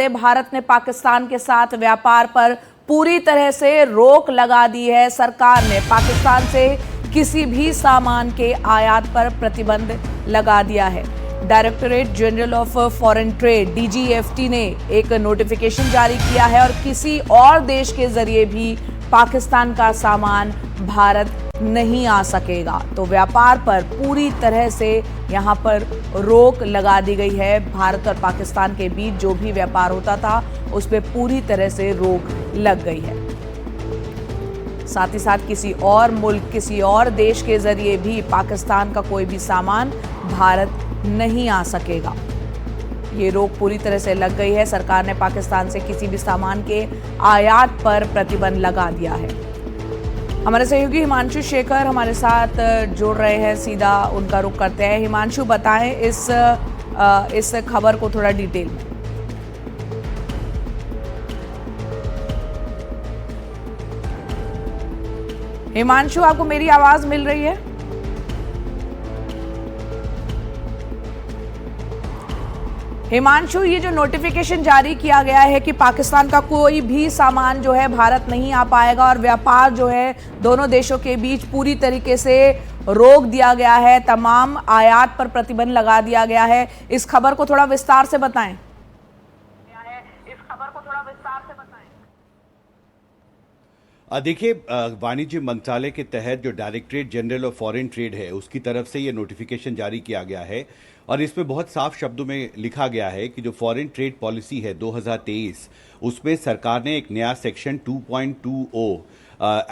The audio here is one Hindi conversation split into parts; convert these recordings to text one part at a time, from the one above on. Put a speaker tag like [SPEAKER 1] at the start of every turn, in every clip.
[SPEAKER 1] से भारत ने पाकिस्तान के साथ व्यापार पर पूरी तरह से रोक लगा दी है। सरकार ने पाकिस्तान से किसी भी सामान के आयात पर प्रतिबंध लगा दिया है। Directorate general of foreign trade DGFT ने एक नोटिफिकेशन जारी किया है और किसी और देश के जरिए भी पाकिस्तान का सामान भारत नहीं आ सकेगा। तो व्यापार पर पूरी तरह से यहां पर रोक लगा दी गई है। भारत और पाकिस्तान के बीच जो भी व्यापार होता था उस पर पूरी तरह से रोक लग गई है। साथ ही साथ किसी और मुल्क, किसी और देश के जरिए भी पाकिस्तान का कोई भी सामान भारत नहीं आ सकेगा। ये रोक पूरी तरह से लग गई है। सरकार ने पाकिस्तान से किसी भी सामान के आयात पर प्रतिबंध लगा दिया है। हमारे सहयोगी हिमांशु शेखर हमारे साथ जुड़ रहे हैं, सीधा उनका रुख करते हैं। हिमांशु, बताएं इस खबर को थोड़ा डिटेल में। हिमांशु, आपको मेरी आवाज मिल रही है? हिमांशु, ये जो नोटिफिकेशन जारी किया गया है कि पाकिस्तान का कोई भी सामान जो है भारत नहीं आ पाएगा और व्यापार जो है दोनों देशों के बीच पूरी तरीके से रोक दिया गया है, तमाम आयात पर प्रतिबंध लगा दिया गया है, इस खबर को थोड़ा विस्तार से बताएं।
[SPEAKER 2] देखिए, वाणिज्य मंत्रालय के तहत जो directorate general of foreign trade है उसकी तरफ से ये नोटिफिकेशन जारी किया गया है और इसमें बहुत साफ शब्दों में लिखा गया है कि जो फॉरेन ट्रेड पॉलिसी है 2023 उसमें सरकार ने एक नया सेक्शन 2.20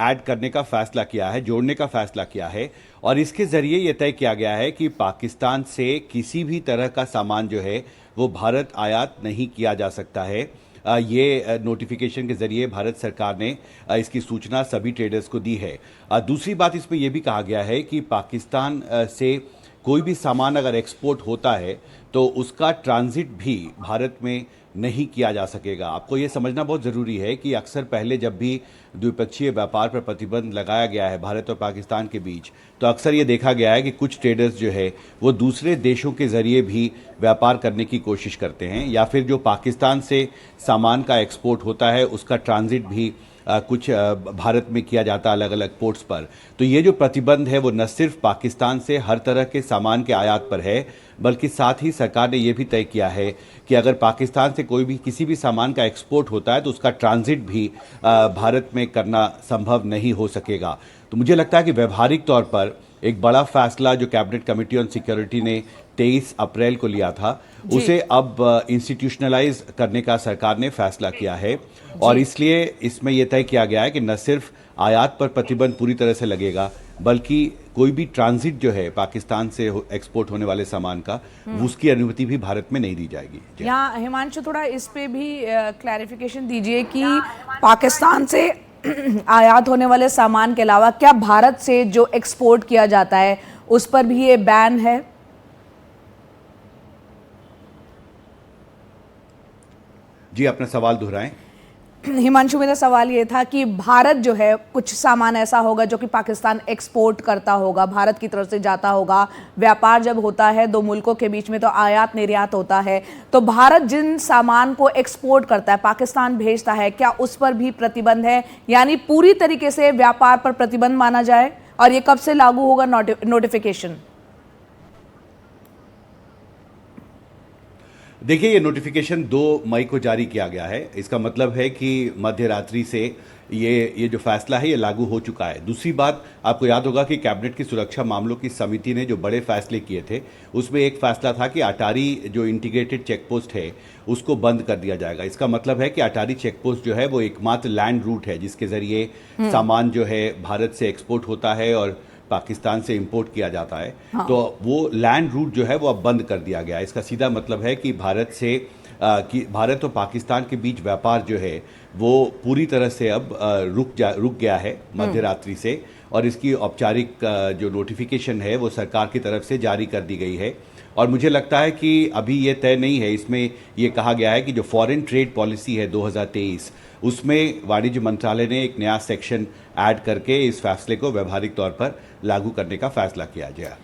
[SPEAKER 2] ऐड करने का फैसला किया है, जोड़ने का फैसला किया है और इसके जरिए यह तय किया गया है कि पाकिस्तान से किसी भी तरह का सामान जो है वो भारत आयात नहीं किया जा सकता है। ये नोटिफिकेशन के जरिए भारत सरकार ने इसकी सूचना सभी ट्रेडर्स को दी है। दूसरी बात इसमें यह भी कहा गया है कि पाकिस्तान से कोई भी सामान अगर एक्सपोर्ट होता है तो उसका ट्रांजिट भी भारत में नहीं किया जा सकेगा। आपको ये समझना बहुत ज़रूरी है कि अक्सर पहले जब भी द्विपक्षीय व्यापार पर प्रतिबंध लगाया गया है भारत और पाकिस्तान के बीच, तो अक्सर ये देखा गया है कि कुछ ट्रेडर्स जो है वो दूसरे देशों के ज़रिए भी व्यापार करने की कोशिश करते हैं या फिर जो पाकिस्तान से सामान का एक्सपोर्ट होता है उसका ट्रांजिट भी कुछ भारत में किया जाता है अलग अलग पोर्ट्स पर। तो ये जो प्रतिबंध है वो न सिर्फ पाकिस्तान से हर तरह के सामान के आयात पर है बल्कि साथ ही सरकार ने ये भी तय किया है कि अगर पाकिस्तान से कोई भी किसी भी सामान का एक्सपोर्ट होता है तो उसका ट्रांजिट भी भारत में करना संभव नहीं हो सकेगा। तो मुझे लगता है कि व्यवहारिक तौर पर एक बड़ा फैसला जो कैबिनेट कमेटी ऑन सिक्योरिटी ने 23 अप्रैल को लिया था उसे अब इंस्टीट्यूशनलाइज करने का सरकार ने फैसला किया है और इसलिए इसमें यह तय किया गया है कि न सिर्फ आयात पर प्रतिबंध पूरी तरह से लगेगा बल्कि कोई भी ट्रांजिट जो है पाकिस्तान से एक्सपोर्ट होने वाले सामान का उसकी अनुमति भी भारत में नहीं दी जाएगी।
[SPEAKER 1] यहाँ हिमांशु, थोड़ा इस पे भी क्लैरिफिकेशन दीजिए कि पाकिस्तान से आयात होने वाले सामान के अलावा क्या भारत से जो एक्सपोर्ट किया जाता है उस पर भी ये बैन है?
[SPEAKER 2] जी, अपना सवाल दोहराएं।
[SPEAKER 1] हिमांशु, मेरा सवाल ये था कि भारत जो है कुछ सामान ऐसा होगा जो कि पाकिस्तान एक्सपोर्ट करता होगा, भारत की तरफ से जाता होगा। व्यापार जब होता है दो मुल्कों के बीच में तो आयात निर्यात होता है, तो भारत जिन सामान को एक्सपोर्ट करता है, पाकिस्तान भेजता है, क्या उस पर भी प्रतिबंध है? यानी पूरी तरीके से व्यापार पर प्रतिबंध माना जाए और ये कब से लागू होगा नोटिफिकेशन?
[SPEAKER 2] देखिए, ये नोटिफिकेशन 2 मई को जारी किया गया है। इसका मतलब है कि मध्य रात्रि से ये जो फैसला है ये लागू हो चुका है। दूसरी बात, आपको याद होगा कि कैबिनेट की सुरक्षा मामलों की समिति ने जो बड़े फैसले किए थे उसमें एक फैसला था कि अटारी जो इंटीग्रेटेड चेक पोस्ट है उसको बंद कर दिया जाएगा। इसका मतलब है कि अटारी चेक पोस्ट जो है वो एकमात्र लैंड रूट है जिसके जरिए सामान जो है भारत से एक्सपोर्ट होता है और पाकिस्तान से इंपोर्ट किया जाता है। तो वो लैंड रूट जो है वो अब बंद कर दिया गया है। इसका सीधा मतलब है कि भारत और पाकिस्तान के बीच व्यापार जो है वो पूरी तरह से अब रुक गया है मध्य रात्रि से और इसकी औपचारिक जो नोटिफिकेशन है वो सरकार की तरफ से जारी कर दी गई है। और मुझे लगता है कि अभी ये तय नहीं है, इसमें ये कहा गया है कि जो फॉरेन ट्रेड पॉलिसी है 2023 उसमें वाणिज्य मंत्रालय ने एक नया सेक्शन ऐड करके इस फैसले को व्यवहारिक तौर पर लागू करने का फैसला किया गया।